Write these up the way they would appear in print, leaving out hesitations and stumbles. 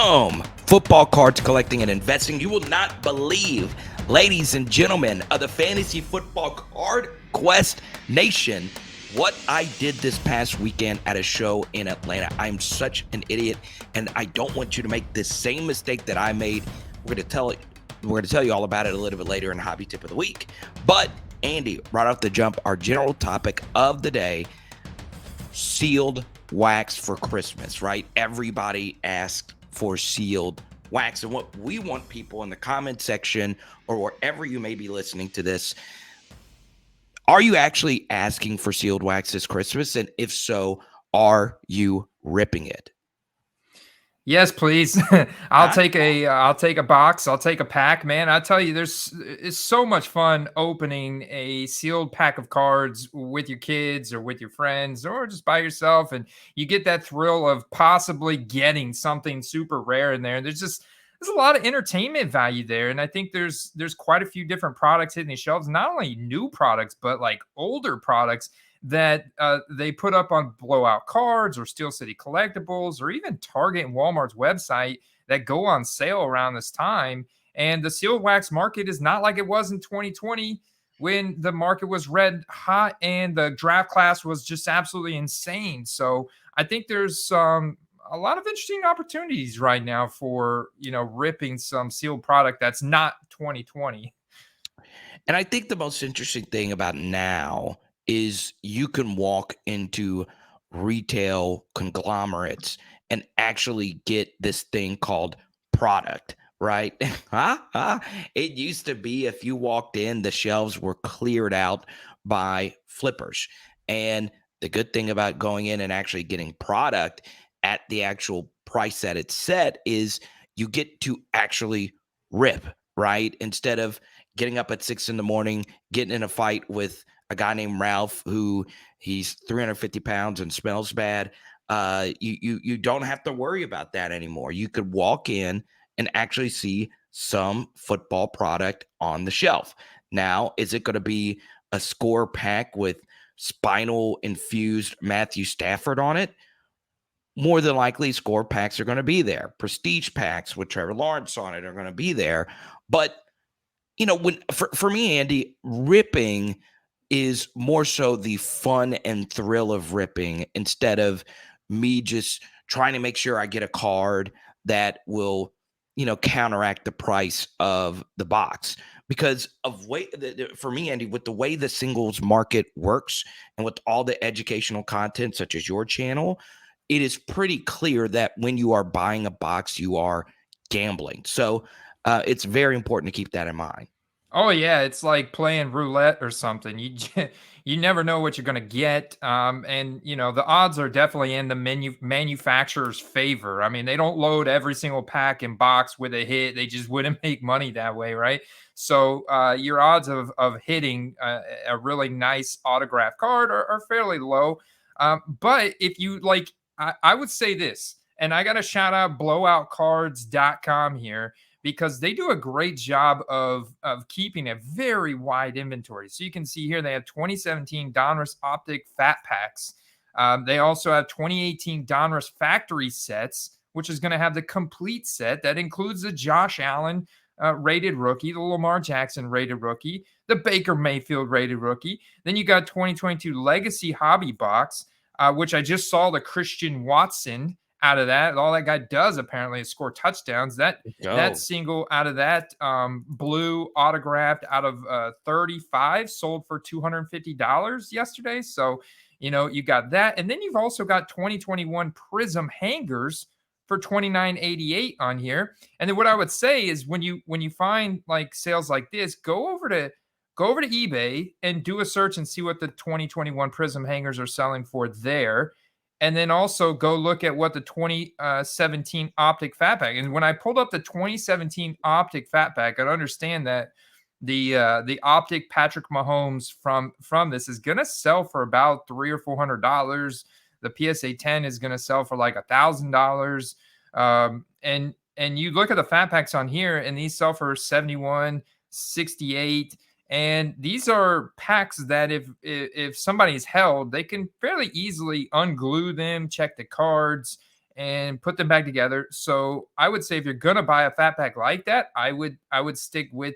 Boom! Football cards collecting and investing. You will not believe, ladies and gentlemen of the Fantasy Football Card Quest Nation, what I did this past weekend at a show in Atlanta. I'm such an idiot, and I don't want you to make the same mistake that I made. We're going to tell you all about it a little bit later in Hobby Tip of the Week. But Andy, right off the jump, our general topic of the day, sealed wax for Christmas, right? Everybody asks for sealed wax. And what we want people in the comment section or wherever you may be listening to this, are you actually asking for sealed wax this Christmas? And if so, are you ripping it? Yes, please. I'll take a box. I'll take a pack, man. I tell you, it's so much fun opening a sealed pack of cards with your kids or with your friends or just by yourself. And you get that thrill of possibly getting something super rare in there. And there's a lot of entertainment value there. And I think there's quite a few different products hitting the shelves, not only new products, but like older products that they put up on blowout cards or Steel City Collectibles or even Target and Walmart's website that go on sale around this time. And the sealed wax market is not like it was in 2020 when the market was red hot and the draft class was just absolutely insane. So I think there's a lot of interesting opportunities right now for, ripping some sealed product that's not 2020. And I think the most interesting thing about now is you can walk into retail conglomerates and actually get this thing called product, right? It used to be if you walked in, the shelves were cleared out by flippers. And the good thing about going in and actually getting product at the actual price that it's set is you get to actually rip, right? Instead of getting up at 6 a.m, getting in a fight with a guy named Ralph who he's 350 pounds and smells bad. You don't have to worry about that anymore. You could walk in and actually see some football product on the shelf. Now, is it going to be a score pack with spinal infused Matthew Stafford on it? More than likely, score packs are going to be there. Prestige packs with Trevor Lawrence on it are going to be there. But when for me, Andy, ripping is more so the fun and thrill of ripping instead of me just trying to make sure I get a card that will, counteract the price of the box. Because of for me, Andy, with the way the singles market works and with all the educational content such as your channel, it is pretty clear that when you are buying a box, you are gambling. So it's very important to keep that in mind. Oh yeah, it's like playing roulette or something. You never know what you're going to get, and the odds are definitely in the manufacturer's favor. I mean, they don't load every single pack and box with a hit; they just wouldn't make money that way, right? So your odds of hitting a really nice autograph card are fairly low. But if you like, I would say this, and I got to shout out blowoutcards.com here, because they do a great job of keeping a very wide inventory. So you can see here they have 2017 Donruss Optic Fat Packs. They also have 2018 Donruss Factory Sets, which is going to have the complete set that includes the Josh Allen rated rookie, the Lamar Jackson rated rookie, the Baker Mayfield rated rookie. Then you got 2022 Legacy Hobby Box, which I just saw the Christian Watson out of that. All that guy does apparently is score touchdowns. That single out of that blue autographed out of 35 sold for $250 yesterday. So, you got that. And then you've also got 2021 Prism hangers for $29.88 on here. And then what I would say is when you find like sales like this, go over to eBay and do a search and see what the 2021 Prism hangers are selling for there. And then also go look at what the 2017 Optic Fat Pack. And when I pulled up the 2017 Optic Fat Pack, I understand that the Optic Patrick Mahomes from this is going to sell for about $300 or $400. The PSA 10 is going to sell for like $1,000. And you look at the Fat Packs on here, and these sell for $71, $68. And these are packs that if somebody's held, they can fairly easily unglue them, check the cards, and put them back together. So I would say if you're gonna buy a fat pack like that, I would stick with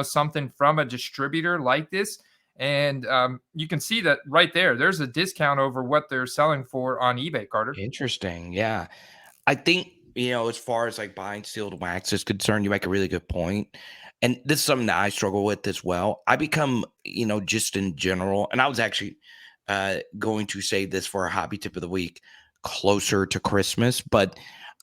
something from a distributor like this. And you can see that right there. There's a discount over what they're selling for on eBay, Carter. Interesting. Yeah. I think, as far as like buying sealed wax is concerned, you make a really good point. And this is something that I struggle with as well. I become, just in general, and I was actually going to say this for a hobby tip of the week closer to Christmas, but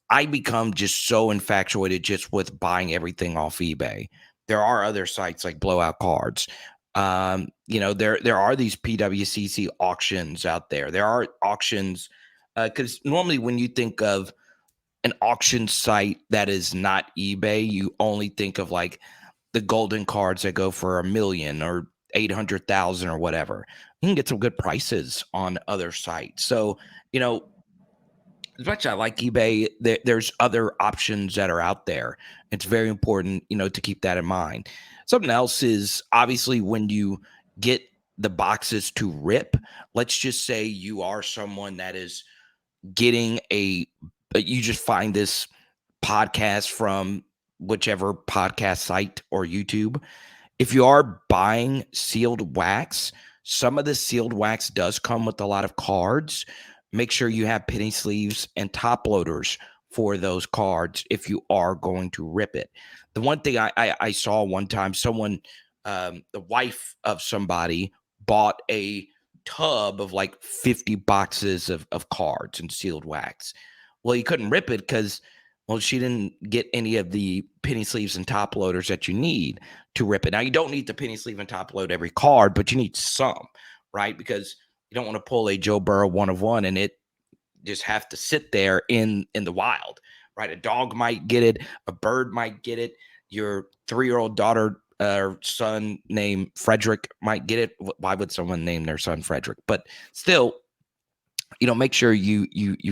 I become just so infatuated just with buying everything off eBay. There are other sites like Blowout Cards. There are these PWCC auctions out there. There are auctions because normally when you think of an auction site that is not eBay, you only think of like the golden cards that go for 1 million or 800,000 or whatever. You can get some good prices on other sites. So, as much as I like eBay, there's other options that are out there. It's very important, to keep that in mind. Something else is obviously when you get the boxes to rip, let's just say you are someone that is getting you just find this podcast from whichever podcast site or YouTube. If you are buying sealed wax, some of the sealed wax does come with a lot of cards. Make sure you have penny sleeves and top loaders for those cards if you are going to rip it. The one thing I saw one time, someone, the wife of somebody, bought a tub of like 50 boxes of cards and sealed wax. Well, you couldn't rip it because, well, she didn't get any of the penny sleeves and top loaders that you need to rip it. Now, you don't need the penny sleeve and top load every card, but you need some, right? Because you don't want to pull a Joe Burrow 1 of 1 and it just have to sit there in the wild, right? A dog might get it, a bird might get it, your 3-year-old daughter or son named Frederick might get it. Why would someone name their son Frederick? But still, make sure you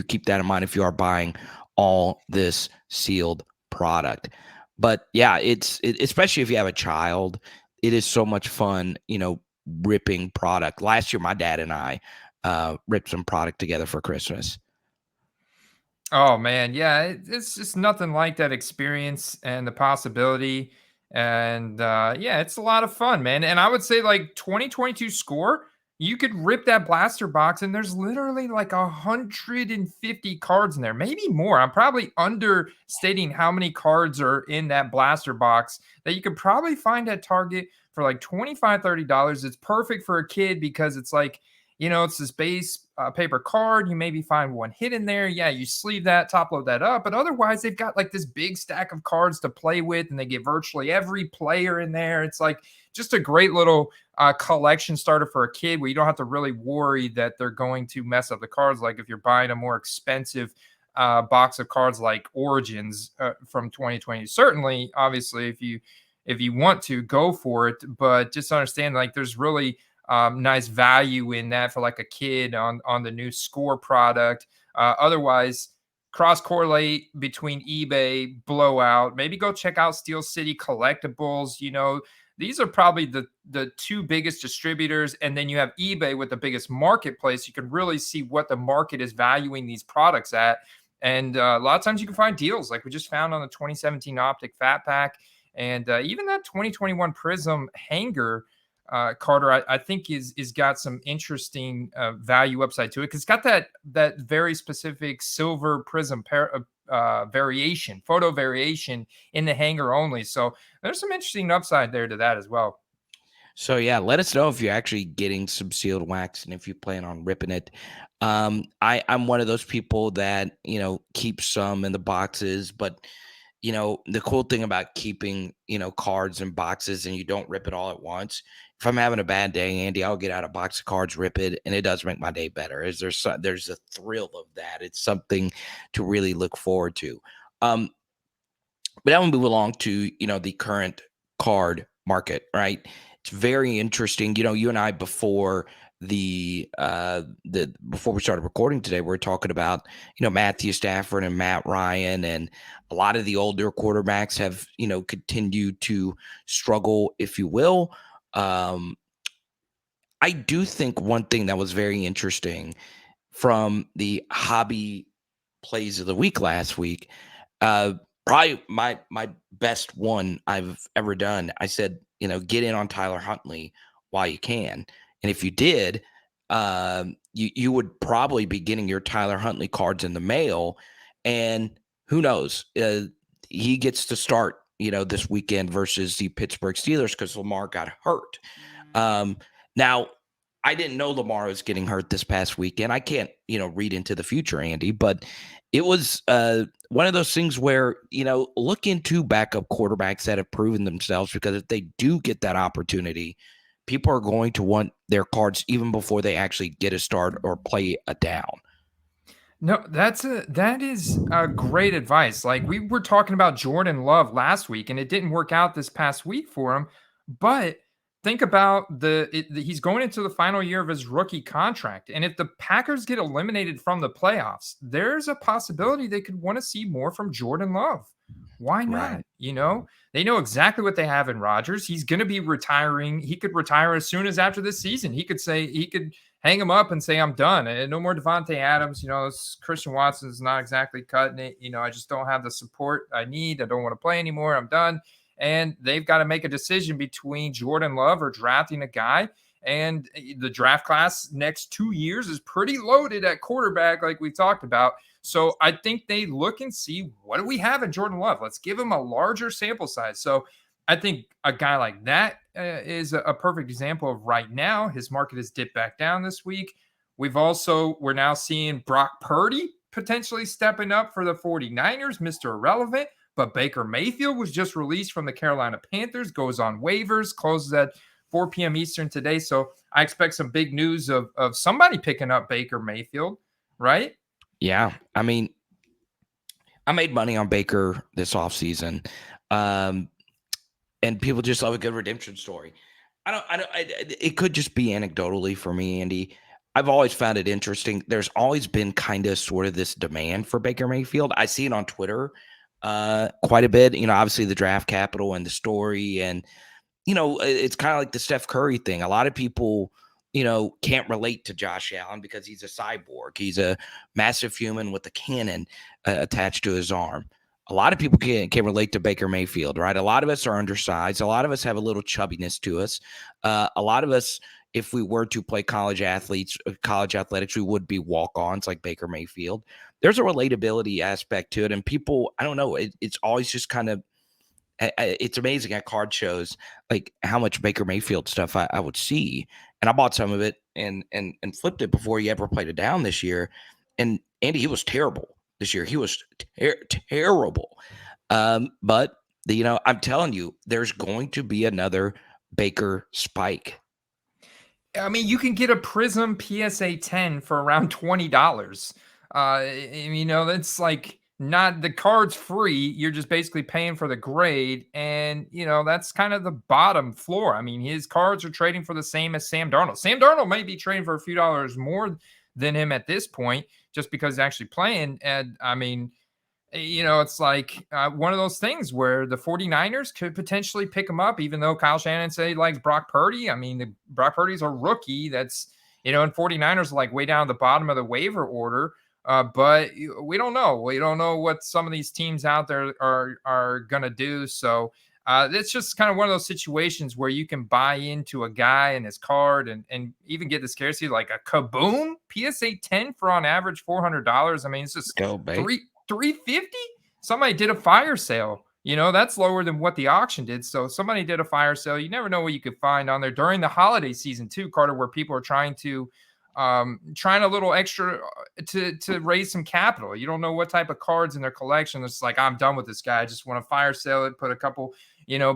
keep that in mind if you are buying all this sealed product. But yeah, especially if you have a child, it is so much fun, ripping product. Last year, my dad and I ripped some product together for Christmas. Oh man, yeah, it's just nothing like that experience and the possibility. And yeah, it's a lot of fun, man. And I would say like 2022 score, you could rip that blaster box, and there's literally like 150 cards in there, maybe more. I'm probably understating how many cards are in that blaster box that you could probably find at Target for like $25-$30. It's perfect for a kid because it's like, it's this base paper card. You maybe find one hit in there. Yeah, you sleeve that, top load that up. But otherwise, they've got like this big stack of cards to play with, and they get virtually every player in there. It's like just a great little collection starter for a kid where you don't have to really worry that they're going to mess up the cards. Like if you're buying a more expensive box of cards like Origins from 2020. Certainly, obviously, if you want to go for it, but just understand like there's really nice value in that for like a kid on the new score product. Otherwise, cross correlate between eBay, Blowout. Maybe go check out Steel City Collectibles. These are probably the two biggest distributors, and then you have eBay with the biggest marketplace. You can really see what the market is valuing these products at, and a lot of times you can find deals like we just found on the 2017 Optic Fat Pack, and even that 2021 Prism hanger. Carter, I think is got some interesting value upside to it because it's got that very specific silver prism variation, photo variation in the hanger only. So there's some interesting upside there to that as well. So yeah, let us know if you're actually getting some sealed wax and if you plan on ripping it. I'm one of those people that keeps some in the boxes, but the cool thing about keeping cards in boxes and you don't rip it all at once. If I'm having a bad day, Andy, I'll get out a box of cards, rip it, and it does make my day better. There's a thrill of that. It's something to really look forward to. Um, but now we move along to the current card market, right? It's very interesting. You and I before we started recording today, we are talking about Matthew Stafford and Matt Ryan, and a lot of the older quarterbacks have continued to struggle, if you will. I do think one thing that was very interesting from the hobby plays of the week last week. Uh, Probably my best one I've ever done. I said, get in on Tyler Huntley while you can, and if you did, you would probably be getting your Tyler Huntley cards in the mail, and who knows, he gets to start, this weekend versus the Pittsburgh Steelers because Lamar got hurt. Now, I didn't know Lamar was getting hurt this past weekend. I can't, read into the future, Andy, but it was one of those things where, look into backup quarterbacks that have proven themselves, because if they do get that opportunity, people are going to want their cards even before they actually get a start or play a down. No, that is great advice. Like, we were talking about Jordan Love last week, and it didn't work out this past week for him. But think about he's going into the final year of his rookie contract, and if the Packers get eliminated from the playoffs, there's a possibility they could want to see more from Jordan Love. Why Right. not? They know exactly what they have in Rodgers. He's going to be retiring. He could retire as soon as after this season. He could hang him up and say, I'm done. And no more Devontae Adams. Christian Watson is not exactly cutting it. I just don't have the support I need. I don't want to play anymore. I'm done. And they've got to make a decision between Jordan Love or drafting a guy. And the draft class next 2 years is pretty loaded at quarterback, like we talked about. So I think they look and see, what do we have in Jordan Love? Let's give him a larger sample size. So I think a guy like that is a perfect example of right now. His market has dipped back down this week. We're now seeing Brock Purdy potentially stepping up for the 49ers, Mr. Irrelevant. But Baker Mayfield was just released from the Carolina Panthers, goes on waivers, closes at 4 p.m. Eastern today. So I expect some big news of somebody picking up Baker Mayfield, right? Yeah. I mean, I made money on Baker this offseason. And people just love a good redemption story. It could just be anecdotally for me, Andy. I've always found it interesting. There's always been kind of sort of this demand for Baker Mayfield. I see it on Twitter quite a bit. Obviously the draft capital and the story, and it's kind of like the Steph Curry thing. A lot of people, can't relate to Josh Allen because he's a cyborg. He's a massive human with a cannon attached to his arm. A lot of people can relate to Baker Mayfield, right? A lot of us are undersized. A lot of us have a little chubbiness to us. A lot of us, if we were to play college athletics, we would be walk-ons like Baker Mayfield. There's a relatability aspect to it, and people, I don't know, it's always just kind of, it's amazing at card shows, like how much Baker Mayfield stuff I would see, and I bought some of it and flipped it before he ever played it down this year. And Andy, he was terrible this year. He was terrible. But I'm telling you, there's going to be another Baker spike. I mean, you can get a Prism PSA 10 for around $20. That's like, not the card's free. You're just basically paying for the grade. And, that's kind of the bottom floor. I mean, his cards are trading for the same as Sam Darnold. Sam Darnold may be trading for a few dollars more than him at this point, just because he's actually playing. And I mean, it's like one of those things where the 49ers could potentially pick him up, even though Kyle Shanahan said he likes Brock Purdy. I mean, Brock Purdy's a rookie that's, and 49ers are like way down at the bottom of the waiver order. But we don't know. We don't know what some of these teams out there are going to do. So it's just kind of one of those situations where you can buy into a guy and his card and even get the scarcity, like a Kaboom PSA 10 for on average $400. I mean, it's just $350. Somebody did a fire sale. That's lower than what the auction did. So somebody did a fire sale. You never know what you could find on there during the holiday season too, Carter, where people are trying a little extra to raise some capital. You don't know what type of cards in their collection. It's like, I'm done with this guy. I just want to fire sale it, put a couple,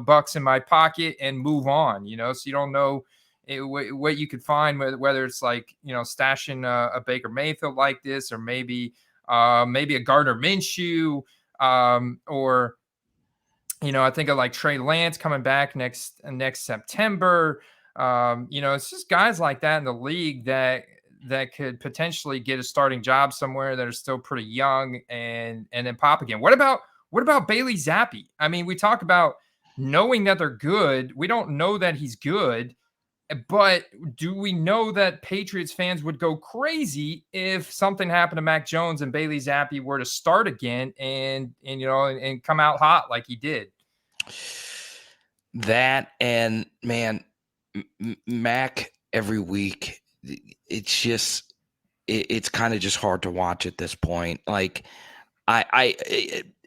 bucks in my pocket and move on, so you don't know what you could find, whether it's like, stashing a Baker Mayfield like this, or maybe a Gardner Minshew, or, I think of like Trey Lance coming back next September. It's just guys like that in the league that could potentially get a starting job somewhere, that are still pretty young and then pop again. What about Bailey Zappi? I mean, we talk about knowing that they're good. We don't know that he's good. But do we know that Patriots fans would go crazy if something happened to Mac Jones and Bailey Zappi were to start again and come out hot like he did? That and man, Mac every week, it's just it's kind of just hard to watch at this point. Like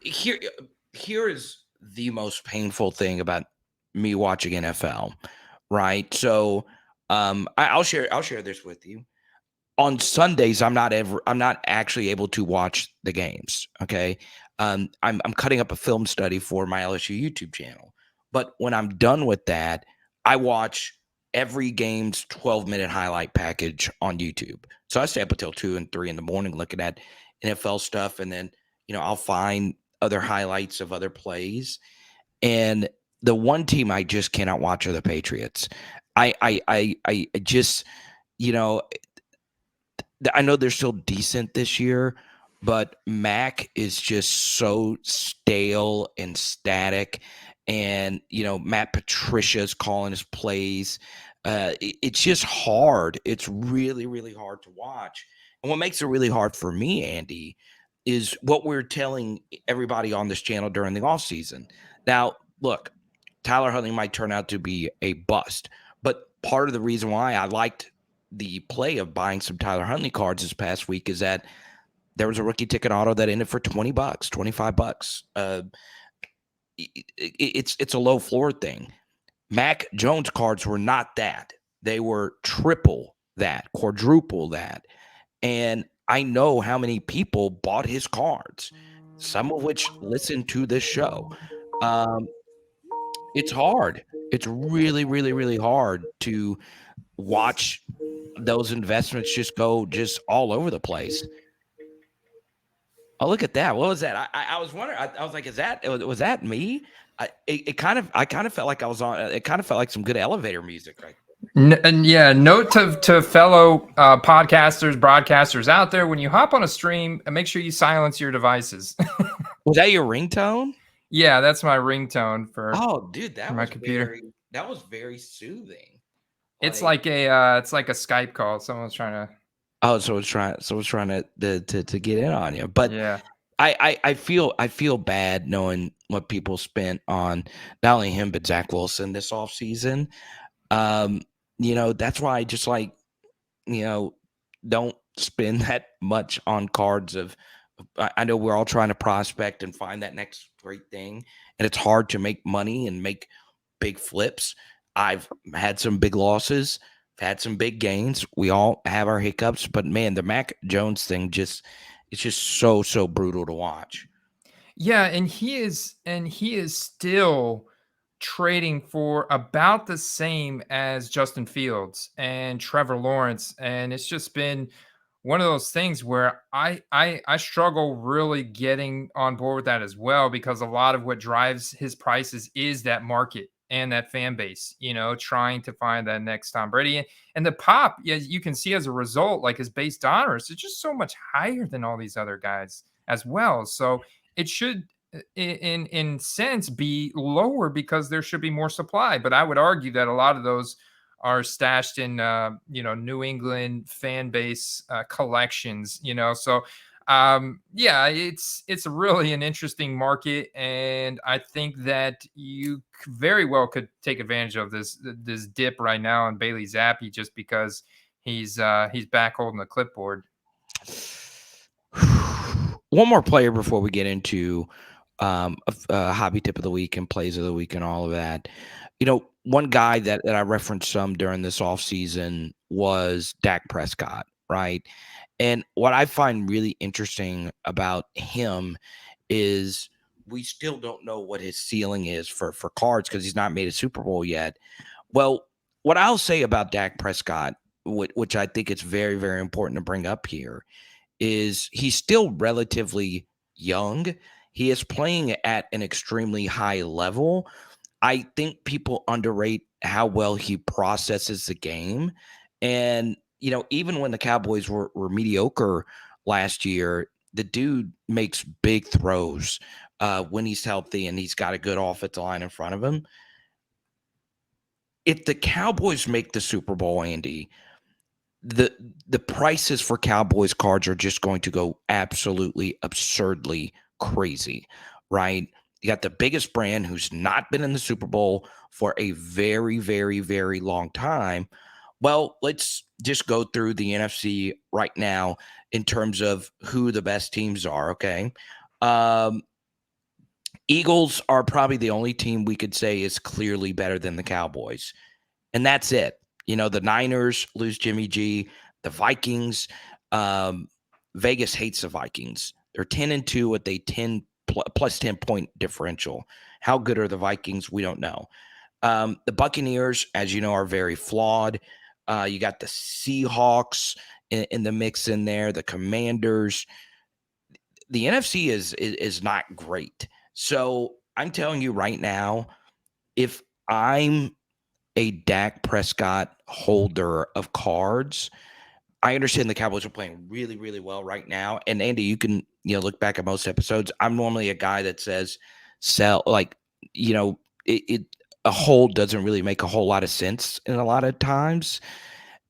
here here is the most painful thing about me watching NFL, right? So I'll share this with you. On Sundays, I'm not actually able to watch the games. Okay. I'm cutting up a film study for my LSU YouTube channel. But when I'm done with that, I watch every game's 12-minute highlight package on YouTube. So I stay up until 2 and 3 in the morning looking at NFL stuff, and then I'll find other highlights of other plays. And the one team I just cannot watch are the Patriots. I just you know I know they're still decent this year, but Mac is just so stale and static. And, Matt Patricia's calling his plays. It's just hard. It's really, really hard to watch. And what makes it really hard for me, Andy, is what we're telling everybody on this channel during the off season. Now, look, Tyler Huntley might turn out to be a bust, but part of the reason why I liked the play of buying some Tyler Huntley cards this past week is that there was a rookie ticket auto that ended for $20, $25. It's a low floor thing. Mac Jones cards were not that. They were triple that, quadruple that. And I know how many people bought his cards, some of which listen to this show. It's hard. It's really, really, really hard to watch those investments just go just all over the place. Oh, look at that! What was that? I was wondering. I was like, was that me? I kind of felt like I was on. It kind of felt like some good elevator music, right? And yeah, note to fellow podcasters, broadcasters out there: when you hop on a stream, make sure you silence your devices. Was that your ringtone? Yeah, that's my ringtone Oh, dude, for my computer. that was very soothing. It's Like, like a Skype call. Someone's trying to. oh, so it's trying to get in on you, but Yeah. I feel bad knowing what people spent on not only him but Zach Wilson this offseason. That's why I just don't spend that much on cards of. I know we're all trying to prospect and find that next great thing, and it's hard to make money and make big flips. I've had some big losses, had some big gains. We all have our hiccups, but man, the Mac Jones thing it's just so brutal to watch. Yeah, and he is still trading for about the same as Justin Fields and Trevor Lawrence, and it's just been one of those things where I struggle really getting on board with that as well, because a lot of what drives his prices is that market and that fan base, trying to find that next Tom Brady. And the pop, as you can see as a result, like his base dollars is just so much higher than all these other guys as well. So it should in sense be lower because there should be more supply. But I would argue that a lot of those are stashed in New England fan base collections. So yeah, it's really an interesting market, and I think that you very well could take advantage of this dip right now on Bailey Zappi, just because he's back holding the clipboard. One more player before we get into a hobby tip of the week and plays of the week and all of that. One guy that I referenced some during this offseason was Dak Prescott, right? And what I find really interesting about him is we still don't know what his ceiling is for cards because he's not made a Super Bowl yet. Well, what I'll say about Dak Prescott, which I think it's very, very important to bring up here, is he's still relatively young. He is playing at an extremely high level. I think people underrate how well he processes the game. And, even when the Cowboys were mediocre last year, the dude makes big throws when he's healthy and he's got a good offensive line in front of him. if the Cowboys make the Super Bowl, Andy, the the prices for Cowboys cards are just going to go absolutely absurdly crazy, right? You got the biggest brand who's not been in the Super Bowl for a very, very, very long time. Well, let's just go through the NFC right now in terms of who the best teams are. Okay. Um, Eagles are probably the only team we could say is clearly better than the Cowboys. And that's it. The Niners lose Jimmy G. The Vikings, um, Vegas hates the Vikings. They're 10-2 with a 10 plus 10 point differential. How good are the Vikings? We don't know. The Buccaneers, as you know, are very flawed. You got the Seahawks in the mix in there. The Commanders. The NFC is not great. So I'm telling you right now, if I'm a Dak Prescott holder of cards, I understand the Cowboys are playing really, really well right now. And Andy, you can look back at most episodes. I'm normally a guy that says sell, like it a hold doesn't really make a whole lot of sense in a lot of times.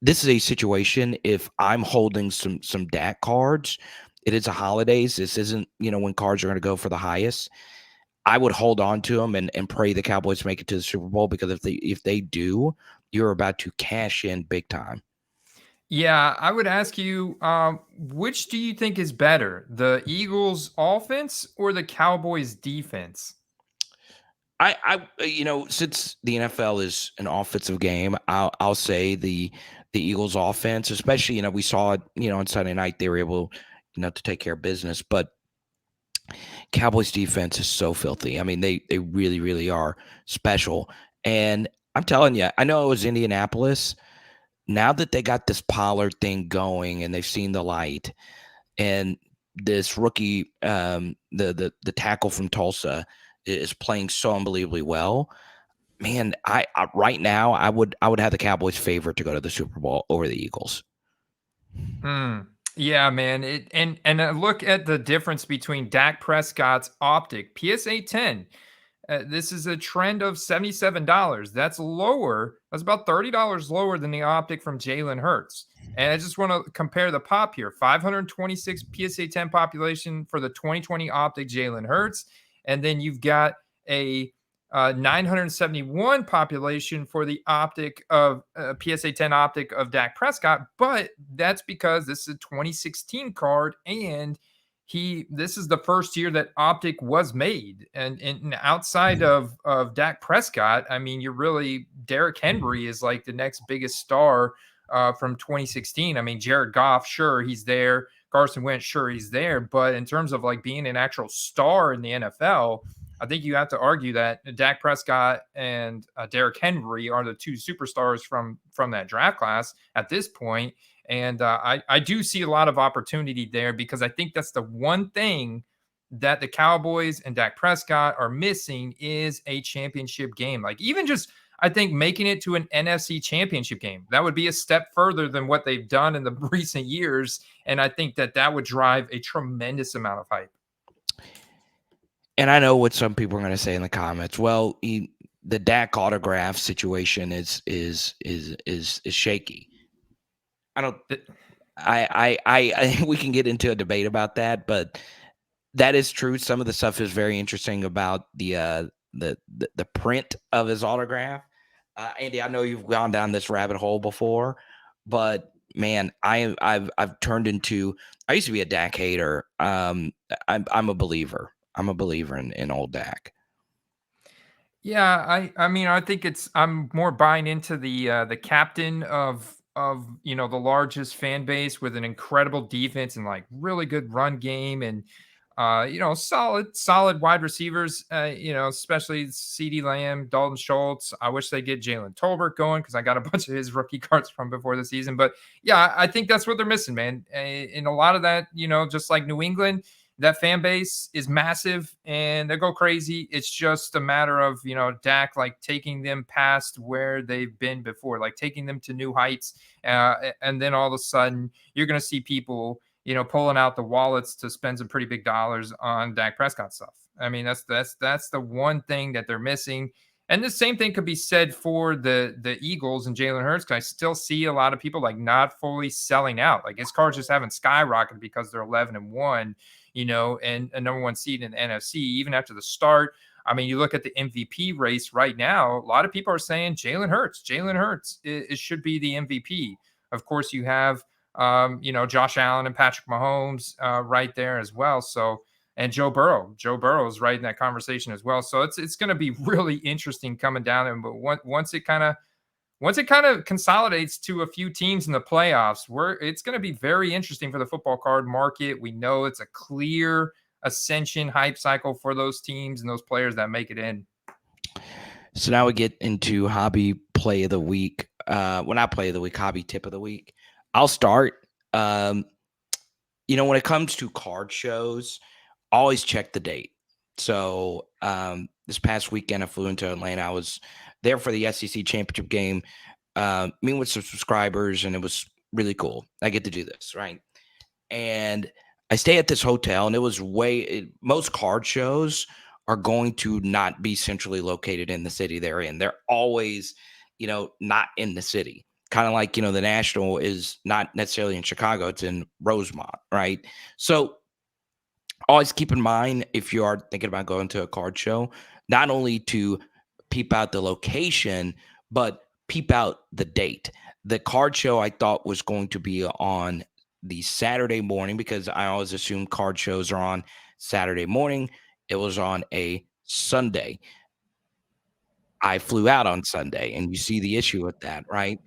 This is a situation. If I'm holding some Dak cards, it is a holidays. This isn't when cards are going to go for the highest. I would hold on to them and pray the Cowboys make it to the Super Bowl, because if they do, you're about to cash in big time. Yeah, I would ask you, which do you think is better, the Eagles offense or the Cowboys defense? Since the NFL is an offensive game, I'll say the Eagles offense, especially we saw it on Sunday night, they were able to take care of business, but Cowboys defense is so filthy. I mean, they really, really are special. And I'm telling you, I know it was Indianapolis. Now that they got this Pollard thing going and they've seen the light, and this rookie, the tackle from Tulsa is playing so unbelievably well. Man, I right now I would have the Cowboys favorite to go to the Super Bowl over the Eagles. Mm. Yeah, man. Look at the difference between Dak Prescott's optic PSA 10. This is a trend of $77. That's lower. That's about $30 lower than the optic from Jalen Hurts. And I just want to compare the pop here: 526 PSA 10 population for the 2020 optic Jalen Hurts. And then you've got a 971 population for the optic of PSA 10 optic of Dak Prescott. But that's because this is a 2016 card, and this is the first year that optic was made. And outside of Dak Prescott, I mean, you're really, Derrick Henry is like the next biggest star from 2016. I mean, Jared Goff, sure, he's there. Carson Wentz, sure, he's there. But in terms of like being an actual star in the NFL, I think you have to argue that Dak Prescott and Derrick Henry are the two superstars from that draft class at this point. And I do see a lot of opportunity there, because I think that's the one thing that the Cowboys and Dak Prescott are missing is a championship game. Like, even just, I think, making it to an NFC championship game, that would be a step further than what they've done in the recent years. And I think that would drive a tremendous amount of hype. And I know what some people are going to say in the comments. Well, the Dak autograph situation is shaky. I don't. I think we can get into a debate about that, but that is true. Some of the stuff is very interesting about the print of his autograph. Andy, I know you've gone down this rabbit hole before, but man, I've turned into. I used to be a Dak hater. I'm a believer. I'm a believer in old Dak. Yeah, I mean, I think I'm more buying into the captain of the largest fan base with an incredible defense and like really good run game, and solid wide receivers, especially CeeDee Lamb, Dalton Schultz. I wish they get Jalen Tolbert going, because I got a bunch of his rookie cards from before the season. But yeah, I think that's what they're missing, man. And a lot of that, just like New England, that fan base is massive and they go crazy. It's just a matter of, Dak like taking them past where they've been before, like taking them to new heights. And then all of a sudden you're going to see people, pulling out the wallets to spend some pretty big dollars on Dak Prescott stuff. I mean, that's the one thing that they're missing. And the same thing could be said for the Eagles and Jalen Hurts. 'Cause I still see a lot of people like not fully selling out. Like his cards just haven't skyrocketed because they're 11-1, and a number one seed in the NFC, even after the start. I mean, you look at the MVP race right now, a lot of people are saying Jalen Hurts. Jalen Hurts it should be the MVP. Of course, you have Josh Allen and Patrick Mahomes right there as well. So, and Joe Burrow. Joe Burrow is right in that conversation as well. So it's going to be really interesting coming down there. But once it kind of consolidates to a few teams in the playoffs, it's going to be very interesting for the football card market. We know it's a clear ascension hype cycle for those teams and those players that make it in. So now we get into hobby play of the week. Not play of the week, hobby tip of the week. I'll start. When it comes to card shows, always check the date. So this past weekend, I flew into Atlanta. I was there for the SEC championship game, meeting with some subscribers, and it was really cool. I get to do this, right? And I stay at this hotel, and it was most card shows are going to not be centrally located in the city they're in. They're always, not in the city. Kind of like, the National is not necessarily in Chicago, it's in Rosemont, right? So always keep in mind, if you are thinking about going to a card show, not only to peep out the location, but peep out the date. The card show I thought was going to be on the Saturday morning, because I always assume card shows are on Saturday morning. It was on a Sunday. I flew out on Sunday, and you see the issue with that, right?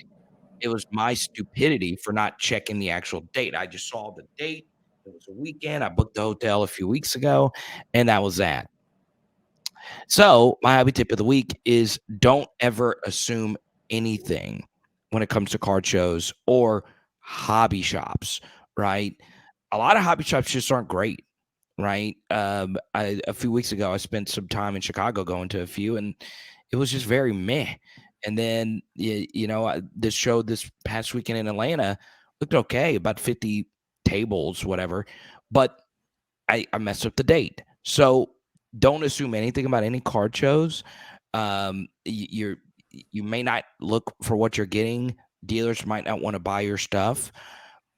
It was my stupidity for not checking the actual date. I just saw the date. It was a weekend. I booked the hotel a few weeks ago, and that was that. So my hobby tip of the week is don't ever assume anything when it comes to card shows or hobby shops, right? A lot of hobby shops just aren't great, right? A few weeks ago, I spent some time in Chicago going to a few, and it was just very meh. And then, this show this past weekend in Atlanta looked okay, about 50 tables, whatever. But I messed up the date. So don't assume anything about any card shows. You may not look for what you're getting. Dealers might not want to buy your stuff.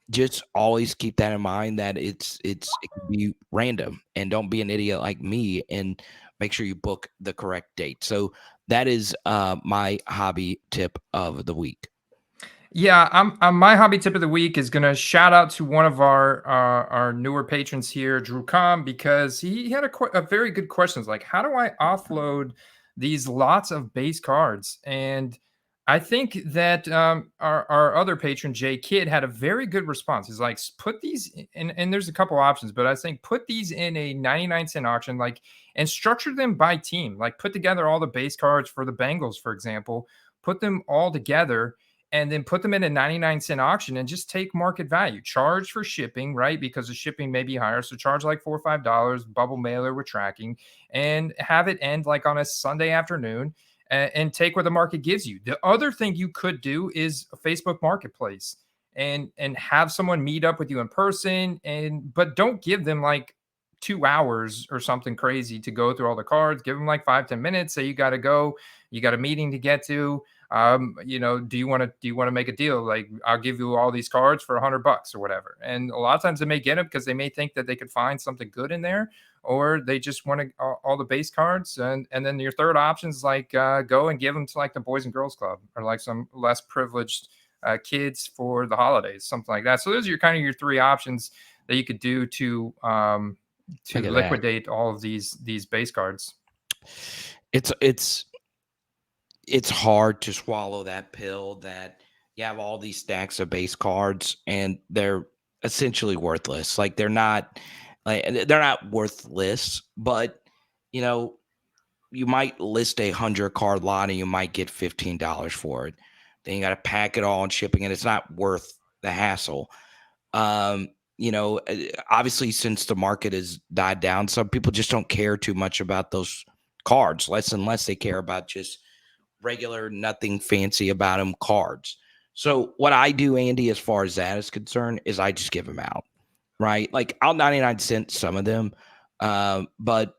Just always keep that in mind, that it can be random, and don't be an idiot like me and make sure you book the correct date. So that is my hobby tip of the week. Yeah, my hobby tip of the week is gonna shout out to one of our newer patrons here, Drew Com, because he had a very good question. It's like, how do I offload these lots of base cards? And I think that our other patron, Jay Kidd, had a very good response. He's like, put these and there's a couple options, but I think put these in a 99-cent auction, like, and structure them by team. Like, put together all the base cards for the Bengals, for example, put them all together and then put them in a 99-cent auction and just take market value. Charge for shipping, right? Because the shipping may be higher. So charge like $4 or $5, bubble mailer with tracking, and have it end like on a Sunday afternoon, and take what the market gives you. The other thing you could do is a Facebook Marketplace and have someone meet up with you in person, but don't give them like 2 hours or something crazy to go through all the cards. Give them like 5-10 minutes. Say you got to go, you got a meeting to get to. Do you want to make a deal? Like, I'll give you all these cards for $100 or whatever. And a lot of times they may get them because they may think that they could find something good in there, or they just want all the base cards. And then your third option is like, go and give them to like the Boys and Girls Club, or like some less privileged kids for the holidays, something like that. So those are your three options that you could do to liquidate all of these base cards. It's hard to swallow that pill that you have all these stacks of base cards and they're essentially worthless. Like, they're not worthless, but you might list 100 card lot and you might get $15 for it. Then you got to pack it all and shipping, and it's not worth the hassle. Obviously, since the market has died down, some people just don't care too much about those cards. Less and less they care about just regular, nothing fancy about them cards. So what I do, Andy, as far as that is concerned, is I just give them out, right? Like, I'll 99 cent some of them, but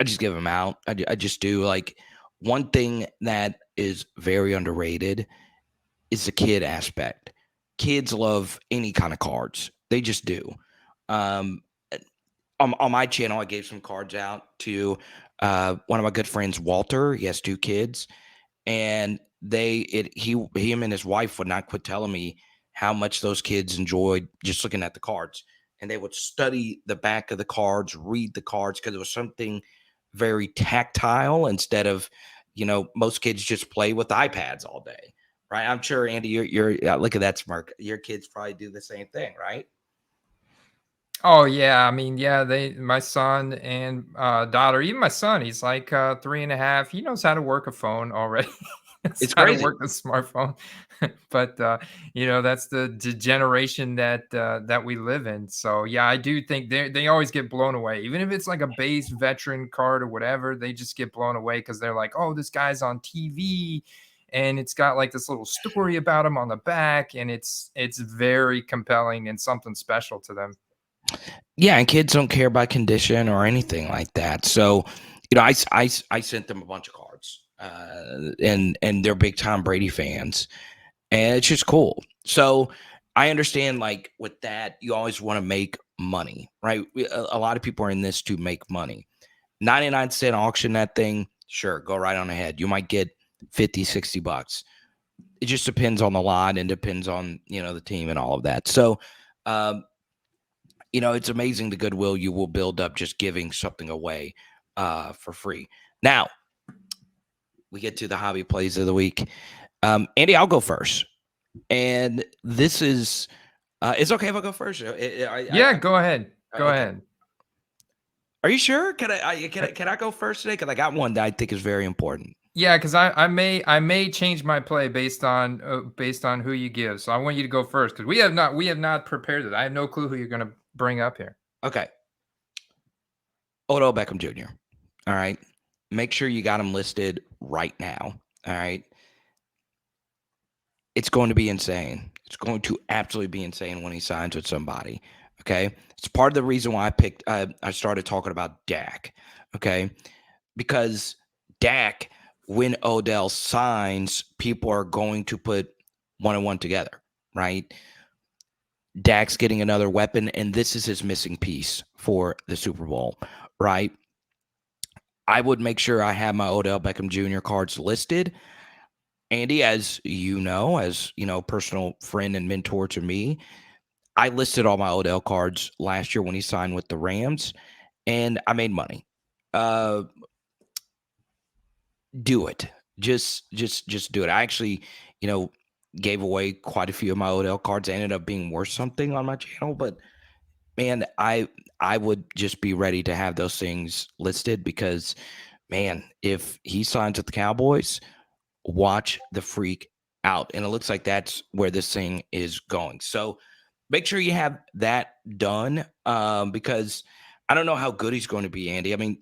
I just give them out. I just do. Like, one thing that is very underrated is the kid aspect. Kids love any kind of cards. They just do. Um, on my channel, I gave some cards out to one of my good friends, Walter. He has two kids, and him and his wife would not quit telling me how much those kids enjoyed just looking at the cards, and they would study the back of the cards, read the cards, because it was something very tactile instead of, most kids just play with iPads all day, right? I'm sure, Andy, look at that smirk. Your kids probably do the same thing, right? Oh yeah, I mean, yeah, my son and daughter, even my son, he's like 3.5. He knows how to work a phone already. Knows It's how to crazy. work a smartphone. But that's the generation that we live in. So yeah, I do think they always get blown away. Even if it's like a base veteran card or whatever, they just get blown away because they're like, oh, this guy's on TV. And it's got like this little story about him on the back, and it's very compelling and something special to them. Yeah, and kids don't care about condition or anything like that. So, I sent them a bunch of cards, and they're big Tom Brady fans, and it's just cool. So, I understand, like, with that, you always want to make money, right? A lot of people are in this to make money. 99-cent auction that thing, sure, go right on ahead. You might get 50, $60. It just depends on the lot and depends on, the team and all of that. So, um, it's amazing the goodwill you will build up just giving something away for free. Now, we get to the hobby plays of the week. Andy, I'll go first. And this is, it's okay if I go first. Yeah, go ahead. Go Okay. ahead. Are you sure? Can I go first today? Because I got one that I think is very important. Yeah, because I may change my play based on who you give. So I want you to go first because we have not prepared it. I have no clue who you're going to bring up here. Okay. Odell Beckham Jr. All right. Make sure you got him listed right now. All right. It's going to be insane. It's going to absolutely be insane when he signs with somebody. Okay. It's part of the reason why I started talking about Dak. Okay. Because Dak, when Odell signs, people are going to put one and one together, right? Dak's getting another weapon, and this is his missing piece for the Super Bowl, right? I would make sure I have my Odell Beckham Jr. cards listed. Andy, as personal friend and mentor to me, I listed all my Odell cards last year when he signed with the Rams, and I made money. Uh, do it. Just do it. I actually, gave away quite a few of my Odell cards. I ended up being worth something on my channel, but man, I would just be ready to have those things listed because, man, if he signs with the Cowboys, watch the freak out. And it looks like that's where this thing is going. So make sure you have that done because I don't know how good he's going to be, Andy. I mean,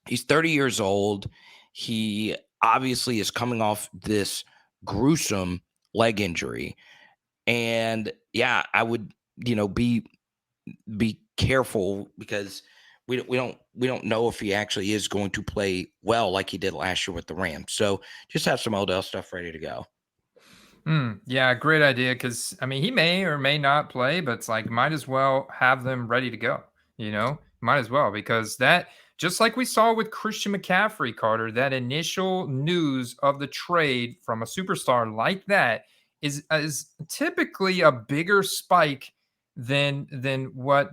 he's 30 years old. He obviously is coming off this gruesome leg injury. And yeah, I would, be careful because we don't know if he actually is going to play well like he did last year with the Rams. So just have some Odell stuff ready to go. Yeah, great idea. Because I mean, he may or may not play, but it's like might as well have them ready to go. Might as well because that just like we saw with Christian McCaffrey, Carter, that initial news of the trade from a superstar like that is typically a bigger spike than what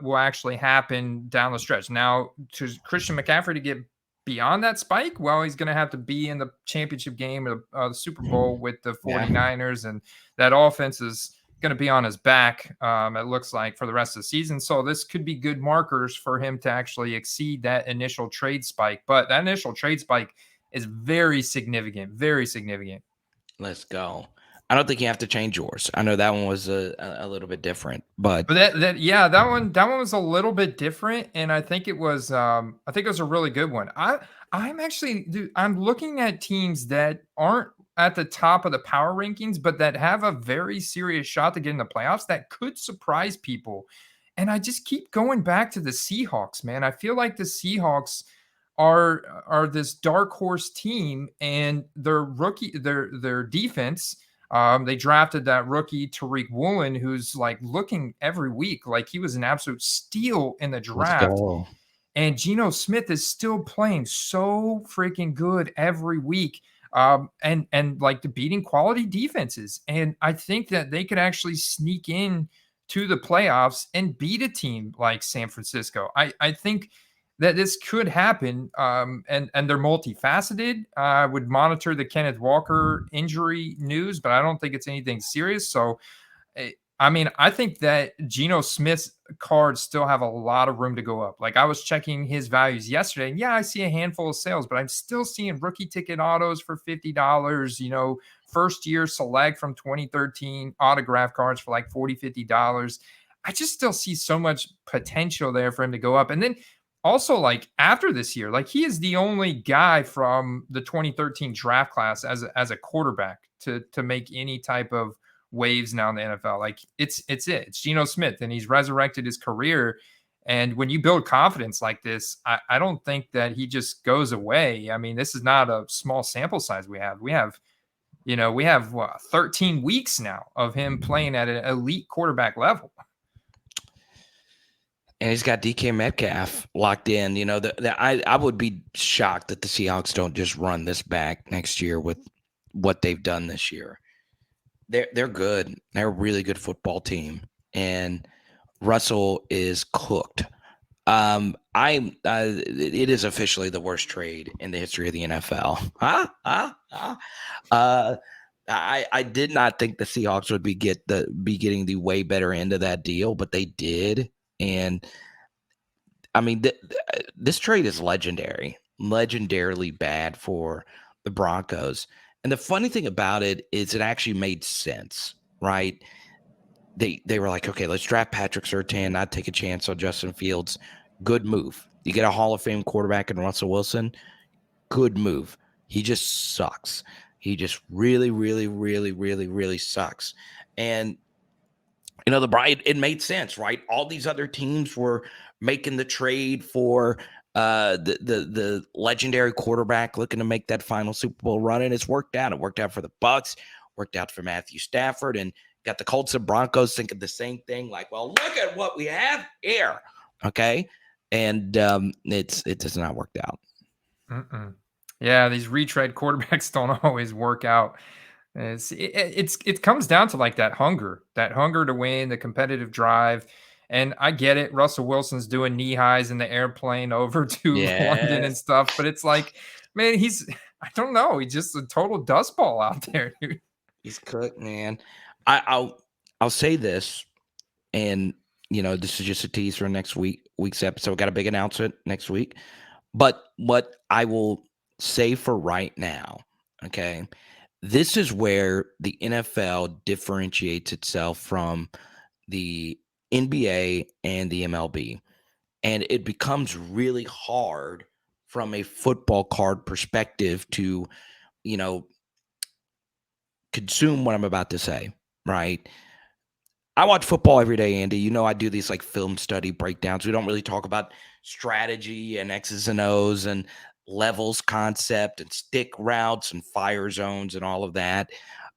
will actually happen down the stretch. Now, to Christian McCaffrey to get beyond that spike, well, he's going to have to be in the championship game or the Super Bowl with the Yeah. 49ers, and that offense is going to be on his back, it looks like, for the rest of the season. So this could be good markers for him to actually exceed that initial trade spike. But that initial trade spike is very significant, very significant. Let's go. I don't think you have to change yours. I know that one was a little bit different, but But that one was a little bit different, and I think it was a really good one. I'm actually dude, I'm looking at teams that aren't at the top of the power rankings, but that have a very serious shot to get in the playoffs that could surprise people. And I just keep going back to the Seahawks, man. I feel like the Seahawks are this dark horse team, and their defense. They drafted that rookie Tariq Woolen, who's like looking every week like he was an absolute steal in the Let's draft. go. And Geno Smith is still playing so freaking good every week. And like the beating quality defenses. And I think that they could actually sneak in to the playoffs and beat a team like San Francisco. I think that this could happen. And they're multifaceted. I would monitor the Kenneth Walker injury news, but I don't think it's anything serious. So I mean, I think that Geno Smith's cards still have a lot of room to go up. Like I was checking his values yesterday, and yeah, I see a handful of sales, but I'm still seeing rookie ticket autos for $50, first year select from 2013 autograph cards for like $40, $50. I just still see so much potential there for him to go up. And then also like after this year, like he is the only guy from the 2013 draft class as a quarterback to make any type of waves now in the NFL. Like it's Geno Smith, and he's resurrected his career. And when you build confidence like this, I don't think that he just goes away. I mean, this is not a small sample size we have. We have what, 13 weeks now of him playing at an elite quarterback level. And he's got DK Metcalf locked in. I would be shocked that the Seahawks don't just run this back next year with what they've done this year. They're good. They're a really good football team, and Russell is cooked. It is officially the worst trade in the history of the NFL. I did not think the Seahawks would be getting the way better end of that deal, but they did. And I mean, this trade is legendarily bad for the Broncos. And the funny thing about it is it actually made sense, right? They were like, okay, let's draft Patrick Surtain, not take a chance on Justin Fields. Good move. You get a Hall of Fame quarterback in Russell Wilson. Good move. He just sucks. He just really, really, really, really, really sucks. And it made sense, right? All these other teams were making the trade for the legendary quarterback looking to make that final Super Bowl run, and it's worked out. It worked out for the Bucs, worked out for Matthew Stafford, and got the Colts and Broncos thinking the same thing. Like, well, look at what we have here, okay? And it has not worked out. Yeah, these retread quarterbacks don't always work out. It comes down to like that hunger to win, the competitive drive. And I get it. Russell Wilson's doing knee highs in the airplane over to London and stuff, but it's like, man, I don't know. He's just a total dust ball out there, dude. He's cooked, man. I'll say this, and this is just a tease for next week's episode. We got a big announcement next week. But what I will say for right now, okay, this is where the NFL differentiates itself from the NBA and the MLB. And it becomes really hard from a football card perspective to, consume what I'm about to say, right? I watch football every day, Andy. I do these like film study breakdowns. We don't really talk about strategy and X's and O's and levels concept and stick routes and fire zones and all of that.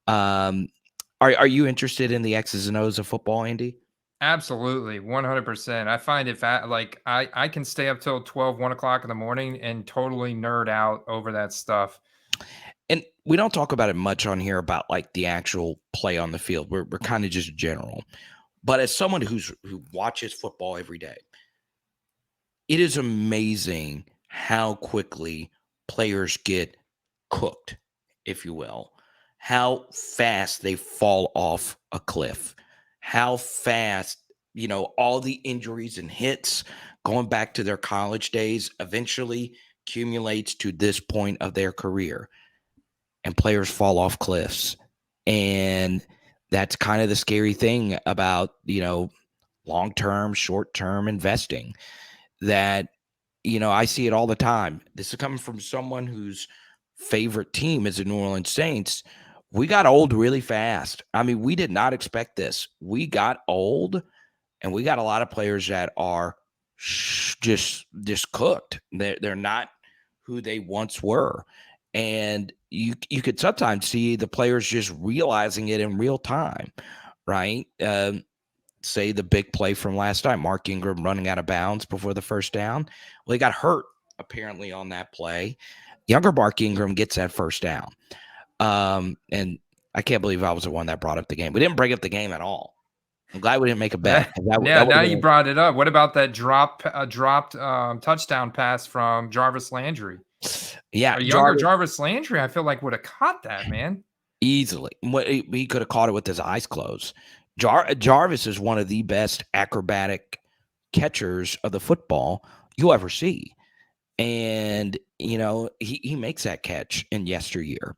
Are you interested in the X's and O's of football, Andy? Absolutely, 100%. I find it like I can stay up till 12, 1 o'clock in the morning and totally nerd out over that stuff. And we don't talk about it much on here about like the actual play on the field. We're kind of just general. But as someone who watches football every day, it is amazing how quickly players get cooked, if you will. How fast they fall off a cliff. How fast, all the injuries and hits going back to their college days eventually accumulates to this point of their career. And players fall off cliffs. And that's kind of the scary thing about, long-term, short-term investing that, I see it all the time. This is coming from someone whose favorite team is the New Orleans Saints. We got old really fast. I mean, we did not expect this. We got old and we got a lot of players that are just cooked. They're not who they once were, and you could sometimes see the players just realizing it in real time, right? Say the big play from last night, Mark Ingram running out of bounds before the first down. Well, he got hurt apparently on that play. Younger Mark Ingram gets that first down. And I can't believe I was the one that brought up the game. We didn't break up the game at all. I'm glad we didn't make a bet. Yeah, That would now have you been brought it up. What about that dropped touchdown pass from Jarvis Landry? yeah, A younger Jarvis Jarvis Landry, I feel like would have caught that, man. easily. He could have caught it with his eyes closed. Jarvis is one of the best acrobatic catchers of the football you'll ever see. And, he makes that catch in yesteryear.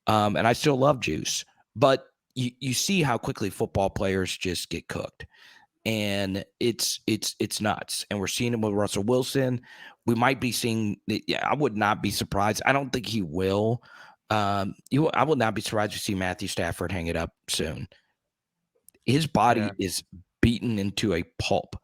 And I still love Juice. But you see how quickly football players just get cooked. And it's nuts. And we're seeing it with Russell Wilson. We might be seeing, I would not be surprised. I don't think he will. I would not be surprised to see Matthew Stafford hang it up soon. His body Yeah. is beaten into a pulp.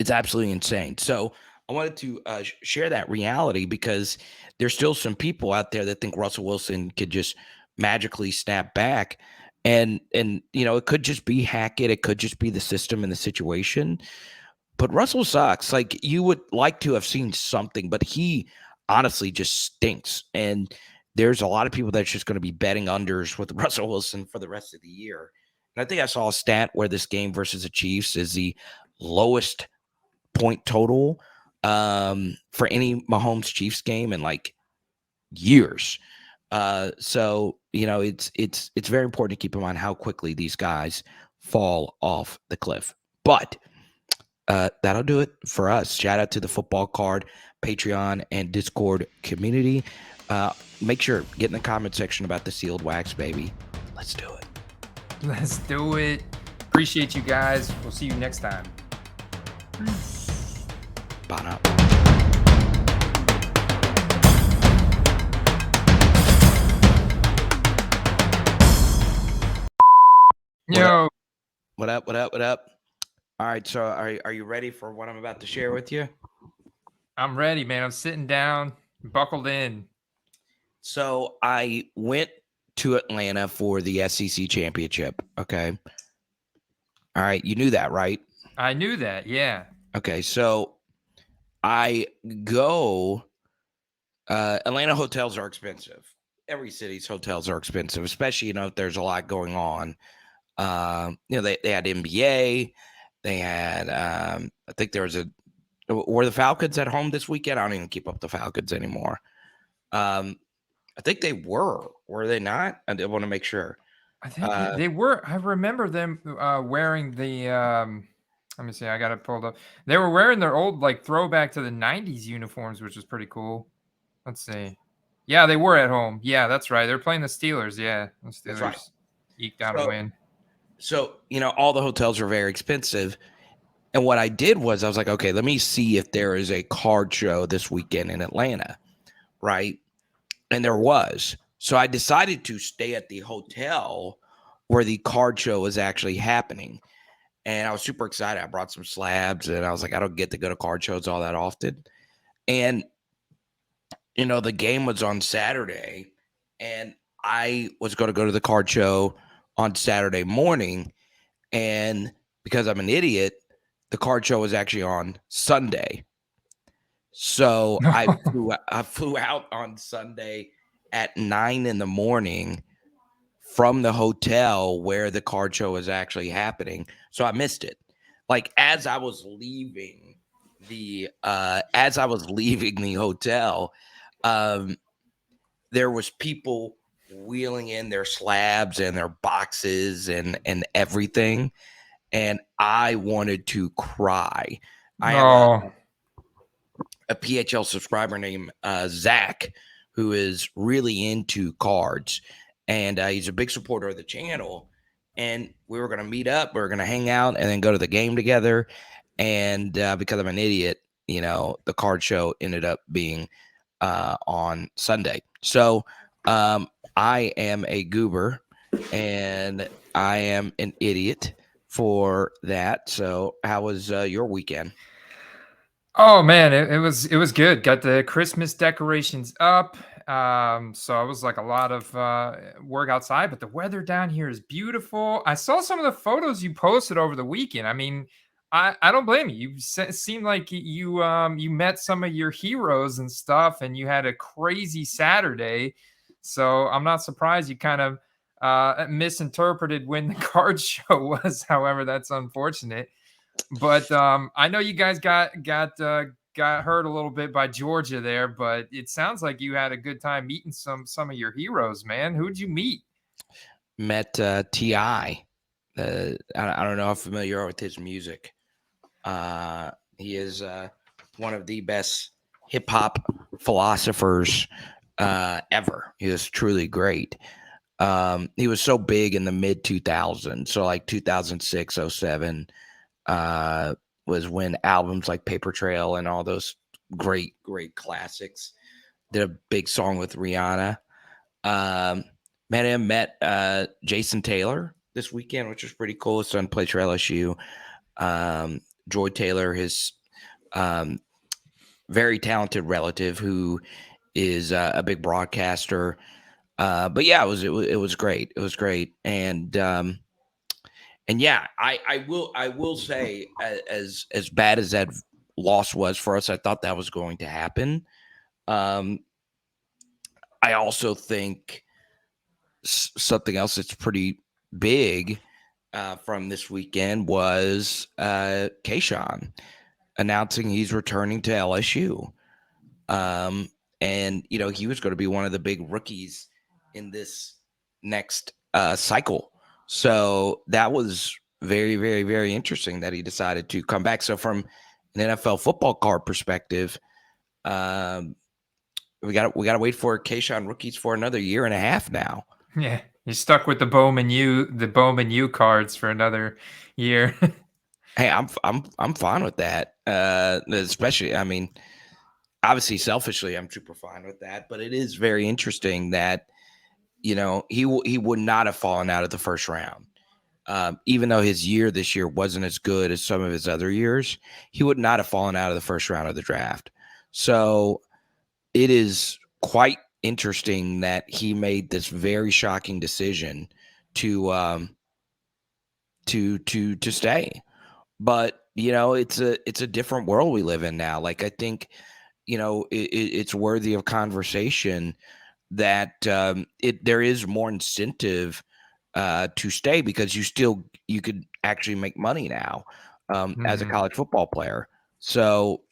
It's absolutely insane. So I wanted to share that reality because there's still some people out there that think Russell Wilson could just magically snap back. And it could just be Hackett. It could just be the system and the situation. But Russell sucks. Like, you would like to have seen something, but he honestly just stinks. And there's a lot of people that's just going to be betting unders with Russell Wilson for the rest of the year. And I think I saw a stat where this game versus the Chiefs is the lowest point total for any Mahomes Chiefs game in like years. So it's very important to keep in mind how quickly these guys fall off the cliff. But that'll do it for us. Shout out to the Football Card Patreon and Discord community. Make sure get in the comment section about the sealed wax, baby. Let's do it. Let's do it. Appreciate you guys. We'll see you next time. Bye now. Yo. What up? What up? What up? All right. So are you ready for what I'm about to share with you? I'm ready, man. I'm sitting down, buckled in. So I went to Atlanta for the SEC championship. Okay. All right. You knew that, right? I knew that. Yeah. Okay. So I go, Atlanta hotels are expensive. Every city's hotels are expensive, especially, if there's a lot going on. They had NBA. They had, I think there was were the Falcons at home this weekend? I don't even keep up the Falcons anymore. I think they were they not? I did want to make sure. I think they were. I remember them wearing the. Let me see. I got it pulled up. They were wearing their old like throwback to the '90s uniforms, which is pretty cool. Let's see. Yeah, they were at home. Yeah, that's right. They're playing the Steelers. Yeah, the Steelers That's right. eked out a win. So all the hotels are very expensive. And what I did was I was like, okay, let me see if there is a card show this weekend in Atlanta, right? And there was. So I decided to stay at the hotel where the card show was actually happening. And I was super excited. I brought some slabs and I was like, I don't get to go to card shows all that often. And, the game was on Saturday and I was going to go to the card show on Saturday morning. And because I'm an idiot, the card show was actually on Sunday. So I flew out on Sunday at 9 a.m. from the hotel where the card show was actually happening. So I missed it. Like as I was leaving the hotel, there was people wheeling in their slabs and their boxes and everything. And I wanted to cry. I have a PHL subscriber named Zach, who is really into cards, and he's a big supporter of the channel. And we were going to meet up, we were going to hang out, and then go to the game together. And because I'm an idiot, the card show ended up being on Sunday. So I am a goober, and I am an idiot for that. So, how was your weekend? Oh man, it was good. Got the Christmas decorations up. So I was like a lot of work outside, but the weather down here is beautiful. I saw some of the photos you posted over the weekend. I mean, I don't blame you. Seemed like you met some of your heroes and stuff, and you had a crazy Saturday. So I'm not surprised you kind of misinterpreted when the card show was. However, that's unfortunate. But I know you guys got hurt a little bit by Georgia there, but it sounds like you had a good time meeting some of your heroes, man. Who'd you meet? Met Ti. I don't know how familiar you are with his music. He is one of the best hip hop philosophers ever. He is truly great. He was so big in the mid 2000s, so like 2006, 07 was when albums like Paper Trail and all those great classics. Did a big song with Rihanna. Um, met Jason Taylor this weekend, which was pretty cool. His son plays for LSU. Joy Taylor, his um, very talented relative, who is a big broadcaster. But yeah, it was great. It was great, and yeah, I will say, as bad as that loss was for us, I thought that was going to happen. Um, I also think something else that's pretty big from this weekend was Kayshawn announcing he's returning to LSU. Um, and he was going to be one of the big rookies in this next cycle. So that was very, very, very interesting that he decided to come back. So from an NFL football card perspective, um, we got to wait for Kayshawn rookies for another year and a half now. Yeah, you're stuck with the Bowman U cards for another year. Hey, I'm fine with that. Especially, I mean, obviously, selfishly, I'm super fine with that. But it is very interesting that he would not have fallen out of the first round. Even though his year this year wasn't as good as some of his other years, he would not have fallen out of the first round of the draft. So it is quite interesting that he made this very shocking decision to to stay. But it's a different world we live in now. Like I think it's worthy of conversation that there is more incentive to stay because you could actually make money now as a Mhm. college football player. So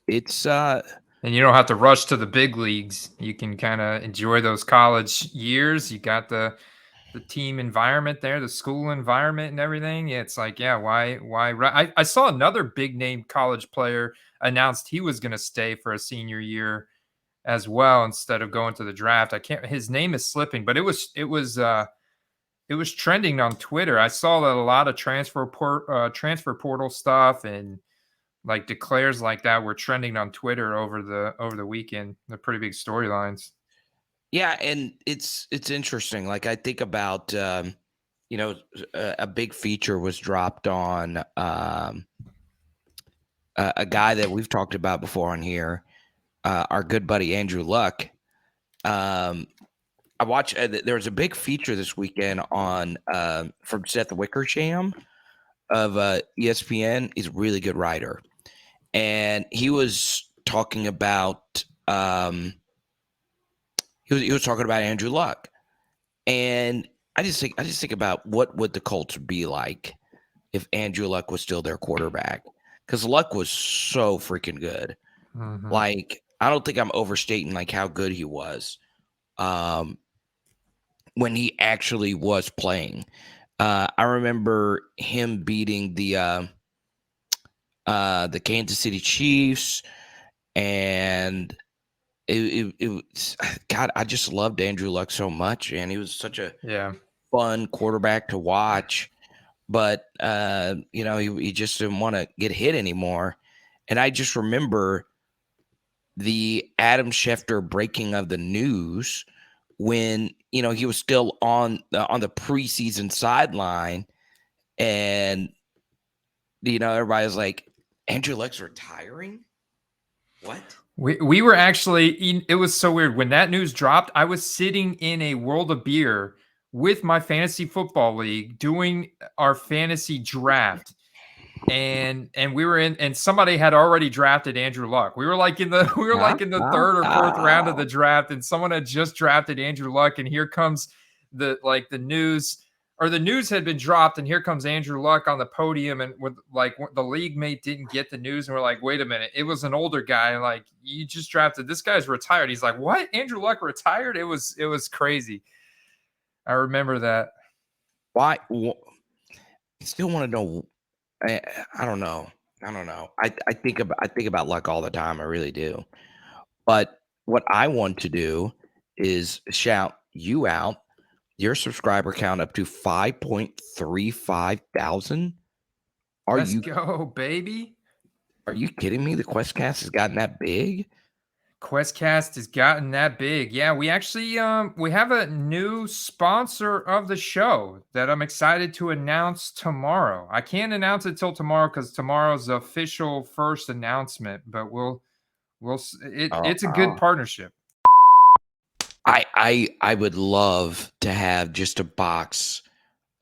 it's And you don't have to rush to the big leagues. You can kind of enjoy those college years. You got the team environment there, the school environment and everything. Yeah, it's like, yeah, I saw another big name college player announced he was going to stay for a senior year as well instead of going to the draft. I can't his name is slipping, but it was trending on Twitter. I saw that a lot of transfer portal stuff and like declares like that were trending on Twitter over the weekend. They're pretty big storylines. yeah, and it's interesting. Like I think about a big feature was dropped on a guy that we've talked about before on here, our good buddy Andrew Luck. Um, I watched. There was a big feature this weekend on from Seth Wickersham of ESPN. He's a really good writer, and he was talking about he was talking about Andrew Luck, and I just think about what would the Colts be like if Andrew Luck was still their quarterback, because Luck was so freaking good. Mhm. Like I don't think I'm overstating like how good he was um, when he actually was playing. I remember him beating the Kansas City Chiefs, and it was God. I just loved Andrew Luck so much, and he was such a Yeah. fun quarterback to watch. But he just didn't want to get hit anymore. And I just remember the Adam Schefter breaking of the news when he was still on the preseason sideline, And everybody's like, Andrew Luck's retiring? What? We were actually it was so weird when that news dropped. I was sitting in a World of Beer with my fantasy football league doing our fantasy draft, and we were in, and somebody had already drafted Andrew Luck. We were like in the we were like in the third or fourth round of the draft, and someone had just drafted Andrew Luck, and here comes the news, or the news had been dropped, and here comes Andrew Luck on the podium, and with like the league mate didn't get the news, and we're like, wait a minute, it was an older guy, like, you just drafted this guy's retired. He's like, what? Andrew Luck retired? It was crazy. I remember that. Why? I still want to know. I don't know. I don't know. I think about Luck all the time. I really do. But what I want to do is shout you out. Your subscriber count up to 5.35 thousand. Are Let's you go, baby. are you kidding me? The QuestCast has gotten that big? QuestCast has gotten that big. Yeah, we actually we have a new sponsor of the show that I'm excited to announce tomorrow. I can't announce it till tomorrow because tomorrow's the official first announcement, but it's a good Uh, partnership. I would love to have just a box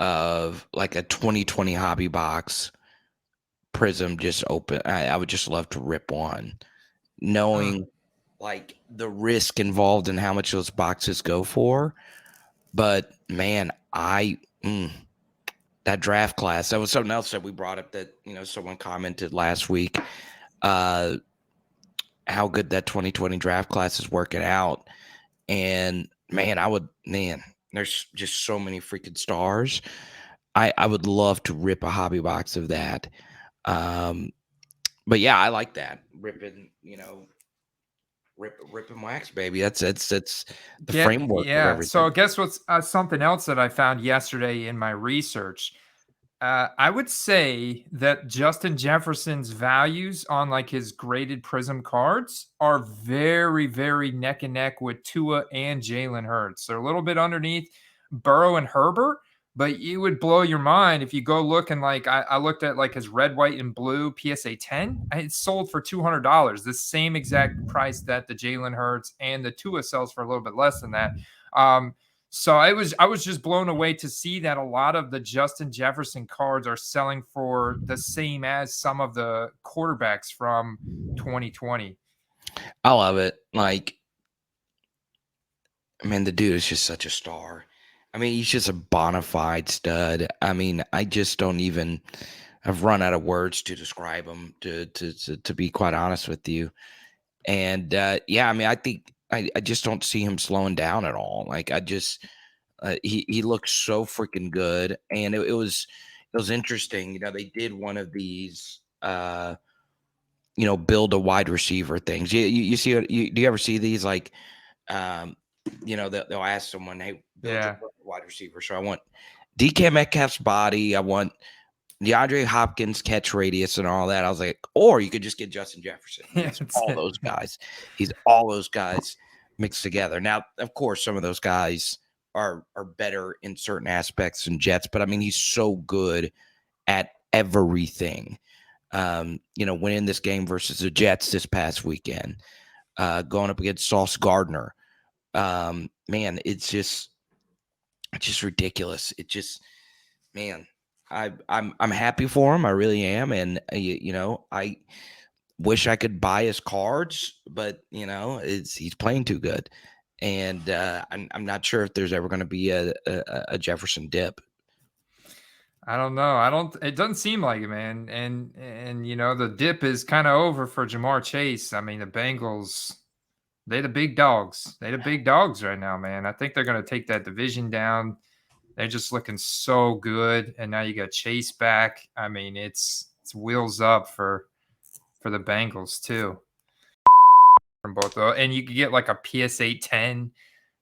of like a 2020 hobby box Prism just open. I would just love to rip one, knowing like the risk involved in how much those boxes go for. But man, that draft class, that was something else that we brought up that, someone commented last week, how good that 2020 draft class is working out. And man, there's just so many freaking stars. I would love to rip a hobby box of that. But yeah, I like that. Rip and wax, baby. That's the framework of Yeah. everything. So guess what's something else that I found yesterday in my research. I would say that Justin Jefferson's values on like his graded Prism cards are very, very neck and neck with Tua and Jalen Hurts. They're a little bit underneath Burrow and Herbert, but you would blow your mind if you go look and like I looked at like his red, white, and blue PSA 10. It's sold for $200, the same exact price that the Jalen Hurts and the Tua sells for a little bit less than that. So I was just blown away to see that a lot of the Justin Jefferson cards are selling for the same as some of the quarterbacks from 2020. I love it. Like, man, the dude is just such a star. I mean, he's just a bona fide stud. I mean, I just don't even. I've run out of words to describe him. To be quite honest with you, and yeah, I mean, I think I just don't see him slowing down at all. Like, he looks so freaking good, and it was interesting. They did one of these. Build a wide receiver things. You see do you ever see these like they'll ask someone, hey, build your Yeah. wide receiver. So I want DK Metcalf's body, I want DeAndre Hopkins catch radius and all that. I was like, or you could just get Justin Jefferson. Yeah, He's that's all it. those guys. He's all those guys mixed together. Now, of course, some of those guys are better in certain aspects than Jets, but I mean, he's so good at everything. Winning this game versus the Jets this past weekend, going up against Sauce Gardner. Man, it's just ridiculous. It just, man, I'm happy for him. I really am, and I wish I could buy his cards, but he's playing too good, and I'm not sure if there's ever going to be a Jefferson dip. I don't know. It doesn't seem like it, man. And the dip is kind of over for Jamar Chase. I mean, the Bengals, they're the big dogs. They're the big dogs right now, man. I think they're going to take that division down. They're just looking so good. And now you got Chase back. I mean, it's wheels up for the Bengals too. From both of, and you could get like a PSA 10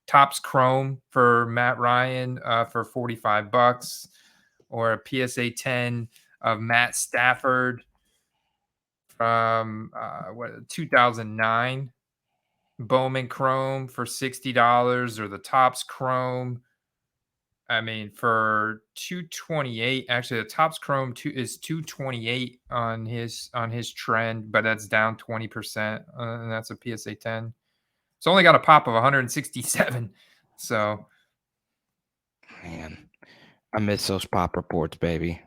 Topps Chrome for Matt Ryan for $45, or a PSA 10 of Matt Stafford from 2009 Bowman Chrome for $60, or the Topps Chrome I mean, for 228, actually the Topps Chrome 2 is 228 on his trend, but that's down 20%, and that's a PSA 10. It's only got a pop of 167. So, Man, I miss those pop reports, baby.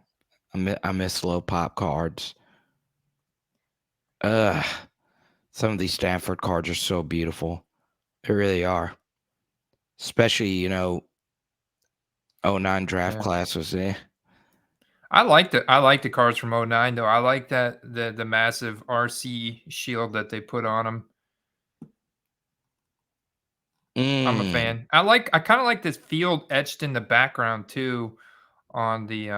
I miss low pop cards. Ugh. Some of these Stanford cards are so beautiful. They really are. Especially, '09 draft yeah. class was eh. I like the cards from '09 though. I like that the massive RC shield that they put on them. I'm a Mm. fan. I kind of like this field etched in the background too on the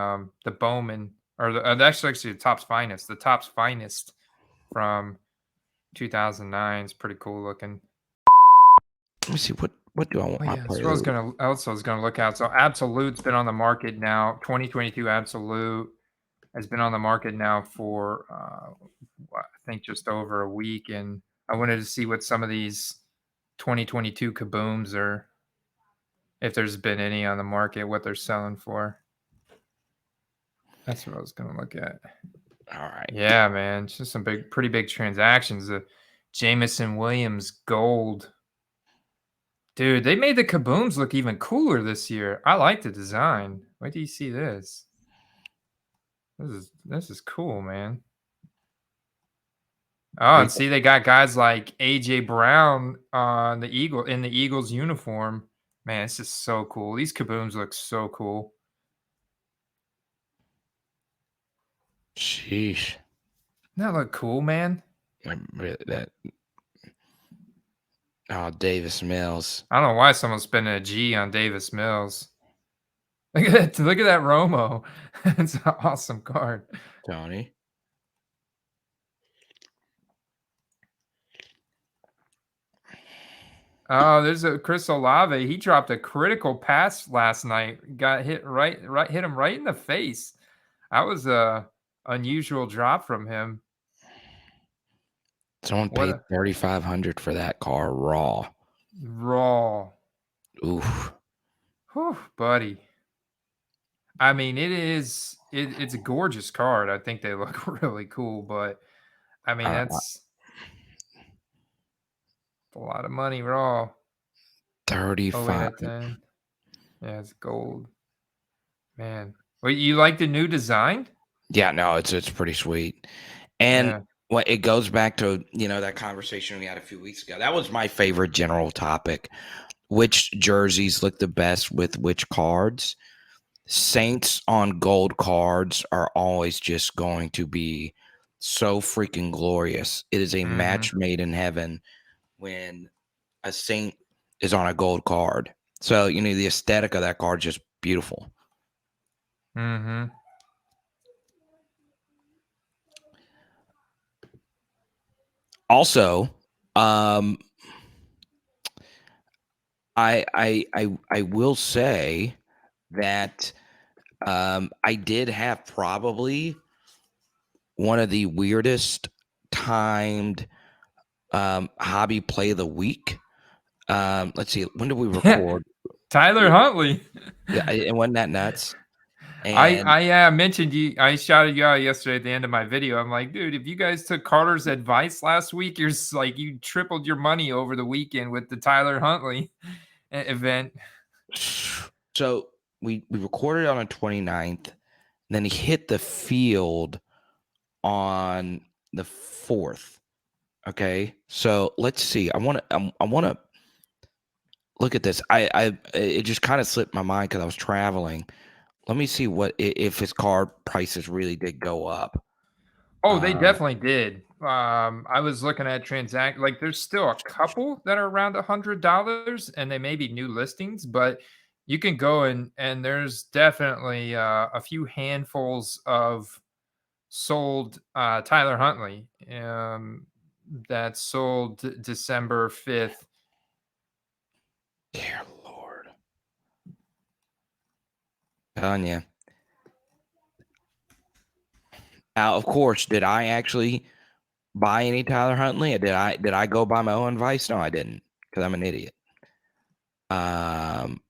Bowman or that's actually the Topps Finest. The Topps Finest from 2009 is pretty cool looking. Let me see what do I want Oh my yeah, that's what prelude? I was gonna look at. So Absolute's been on the market now. 2022 Absolute has been on the market now for I think just over a week, and I wanted to see what some of these 2022 kabooms are, if there's been any on the market, what they're selling for. That's what I was gonna look at. All right. Yeah, man, it's just some pretty big transactions. The Jameson Williams Gold, dude. They made the kabooms look even cooler this year. I like the design. Wait till you see this. This is cool, man. Oh, and see, they got guys like AJ Brown on the Eagles uniform. Man, it's just so cool. These kabooms look so cool. Sheesh. Doesn't that look cool, man? That Davis Mills. I don't know why someone's spending a G on Davis Mills. Look at that! Look at that Romo. It's an awesome card. Tony. Oh, there's a Chris Olave. He dropped a critical pass last night. Got hit him right in the face. That was a unusual drop from him. Someone What paid a 3,500 for that car raw. raw. Oof. Whew, buddy. I mean, it's a gorgeous card. I think they look really cool, but I mean, Uh, that's a lot of money raw. Oh, wait, 35. at 10. Yeah, it's gold. Man. Well, you like the new design? Yeah, no, it's pretty sweet. And Yeah. what it goes back to, that conversation we had a few weeks ago. That was my favorite general topic. Which jerseys look the best with which cards? Saints on gold cards are always just going to be so freaking glorious. It is a Mhm. match made in heaven when a Saint is on a gold card. So, the aesthetic of that card is just beautiful. Mhm. Also, um, I will say that I did have probably one of the weirdest timed hobby play of the week. Let's see, when did we record? Tyler Huntley. Yeah, and wasn't that nuts? And I mentioned you. I shouted you out yesterday at the end of my video. I'm like, dude, if you guys took Carter's advice last week, like you tripled your money over the weekend with the Tyler Huntley event. so we recorded on the 29th, and then he hit the field on the 4th. Okay, so let's see. I want to look at this. It just kind of slipped my mind because I was traveling. Let me see if his car prices really did go up. Oh, they Um, definitely did. I was looking at like there's still a couple that are around $100, and they may be new listings, but you can go and there's definitely a few handfuls of sold Tyler Huntley that sold December 5th. dear Lord, telling you. Now, of course, did I actually buy any Tyler Huntley? Or did I go by my own advice? No, I didn't, because I'm an idiot. Um,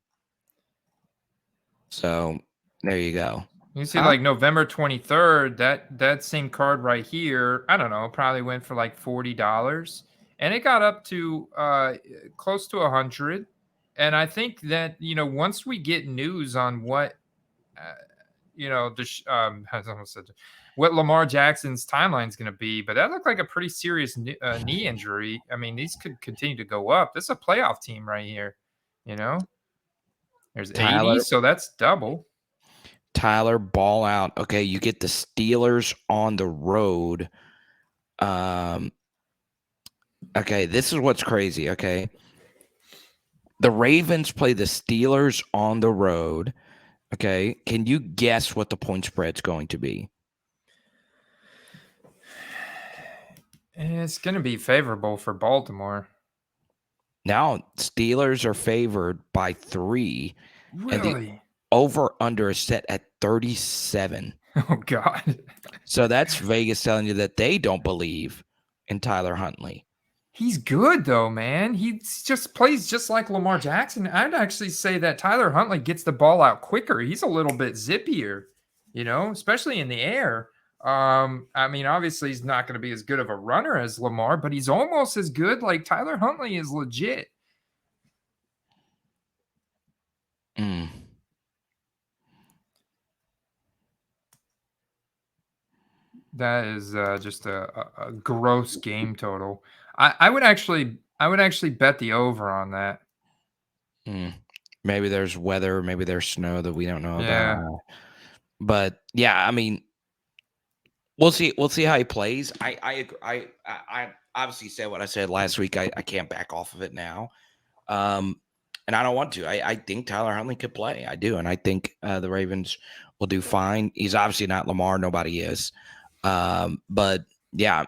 So there you go. You see, like November 23rd, that same card right here, I don't know, probably went for like $40, and it got up to close to 100. And I think that once we get news on what uh, I almost said what Lamar Jackson's timeline is going to be, but that looked like a pretty serious knee injury. I mean, these could continue to go up. This is a playoff team right here. There's 80, so that's double. Tyler, ball out. Okay, you get the Steelers on the road. Okay, this is what's crazy. Okay, the Ravens play the Steelers on the road. Okay, can you guess what the point spread's going to be? It's going to be favorable for Baltimore. Now, Steelers are favored by 3. Really? And the over-under is set at 37. Oh, God. So that's Vegas telling you that they don't believe in Tyler Huntley. He's good, though, man. He just plays just like Lamar Jackson. I'd actually say that Tyler Huntley gets the ball out quicker. He's a little bit zippier, especially in the air. I mean, obviously, he's not going to be as good of a runner as Lamar, but he's almost as good. Like, Tyler Huntley is legit. That is just a gross game total. I would actually bet the over on that. Maybe there's weather, maybe there's snow that we don't know Yeah. about. But yeah, I mean, we'll see how he plays. I obviously said what I said last week. I can't back off of it now. And I don't want to. I think Tyler Huntley could play. I do. And I think the Ravens will do fine. He's obviously not Lamar. Nobody is. But yeah,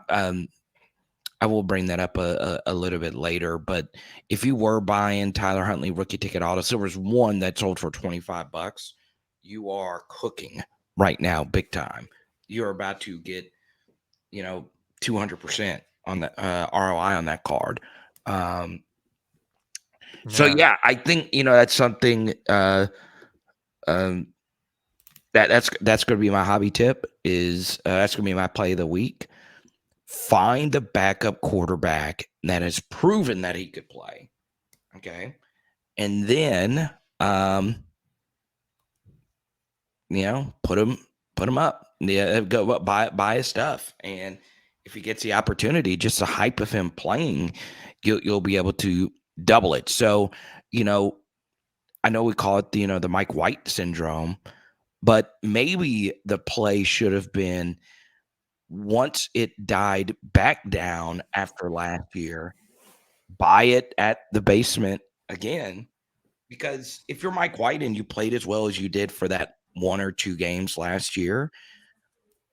I will bring that up a little bit later. But if you were buying Tyler Huntley rookie ticket autos, there was one that sold for $25. You are cooking right now, big time. You're about to get, 200% on the ROI on that card. So yeah, I think that's something that's going to be my hobby tip. Is that's going to be my play of the week. Find the backup quarterback that has proven that he could play. Okay, and then put him up. Yeah, go up, buy his stuff, and if he gets the opportunity, just the hype of him playing, you'll be able to double it. So, I know we call it the Mike White syndrome, but maybe the play should have been once it died back down after last year, buy it at the basement again. Because if you're Mike White and you played as well as you did for that 1 or 2 games last year,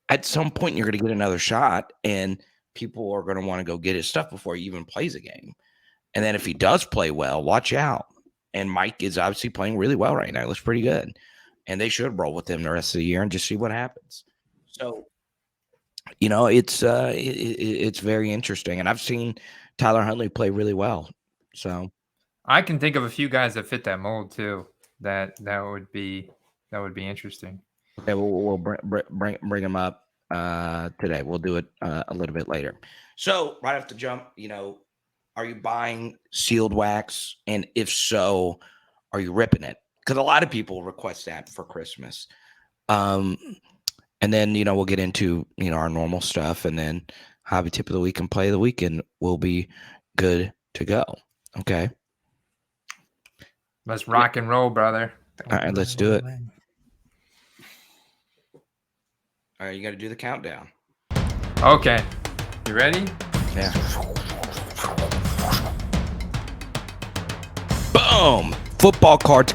at some point you're going to get another shot and people are going to want to go get his stuff before he even plays a game. And then if he does play well, watch out. And Mike is obviously playing really well right now. He looks pretty good. And they should roll with him the rest of the year and just see what happens. So, it's very interesting. And I've seen Tyler Huntley play really well. So I can think of a few guys that fit that mold too. That would be interesting. Okay, we'll bring him up today. We'll do it a little bit later. So right off the jump, are you buying sealed wax? And if so, are you ripping it? Because a lot of people request that for Christmas. And then, we'll get into, our normal stuff, and then hobby tip of the week and play of the week, and we'll be good to go. Okay. Let's rock and roll, brother. All right, let's do it. All right, you got to do the countdown. Okay. You ready? Yeah. Boom! Football cards